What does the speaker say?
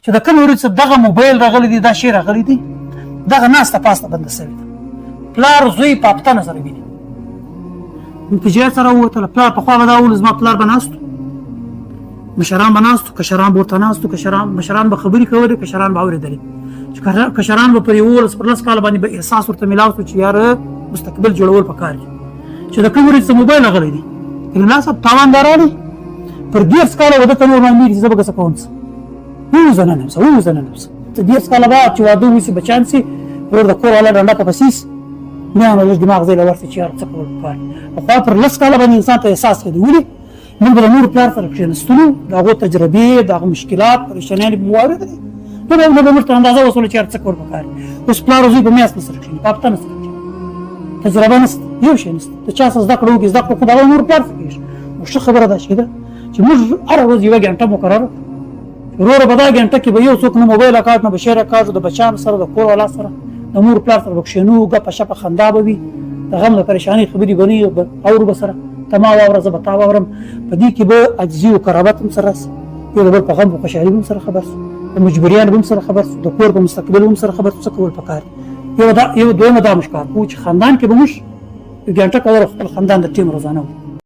چې د کوم ورځ دغه موبایل راغلی دی دا شی راغلی دی دغه ناسته پاسته بنده سوې ده پلار زوی په اپتنه سره ویني په جهاد سره ووتله پلار پخوا به دا ول زما پلار به ناستو مشران به ناستو کشران به ورته ناستو مشران به خبرې کولې کشران به اورېدلې چې کشران به پر 11 کاله باندې به احساس ورته میلاو شو چې یاره مستقبل جوړول پکار دي چې د کوم ورځ موبایل راغلی دی کله صاحب تاوان درالي پر 10 کاله وده ته نور باندې زه به څه کوم وزنه نفسه ته 10 کاله بعد چې واده وشي بچان سي ور د کور ولا ډنډه په پسیس نه نو دماغ زې لورته چې یار څه کول پکار خو پر 10 کاله باندې انسان ته احساس کوي ولې موږ د نور پلار سره کښېنستلو دغه تجربې دغه مشکلات پریشانۍ به وارد دي نو به مرته اندازه وصول چې څه کول پکار اوس پلار زوی په میاس سره کښېني په اپتنه سره تجربه نشته یو شی نشته ته چا څه زده کړو خو دا نور پلار کېږي نو ښه خبره ده چې موږ هره ورځ یوه ګنټه مقرره وروره په دا ګنټه کې به یو څوک نه موبایل اکاټ نه به شعر اکاټ د بچیانو سره د کور والا سره د مور پلار سره به کښېنو ګپه شپه خندا به وي د غم د پریشانۍ خبرې به نه وي اورو به سره ته ما واوره زه به تا واورم په دې کې به عاجزي او قرابت هم سره راسي یو د بل په غم او خوشحالي به هم سره خبر سو د مجبوریانو به هم سره خبر سو د کور په مستقبل هم سره خبر سو څه کول پکار یو دویمه دا مشکار و چې خاندان کې به موږ ګنټه کوله خپل خاندان د ټیم روزانه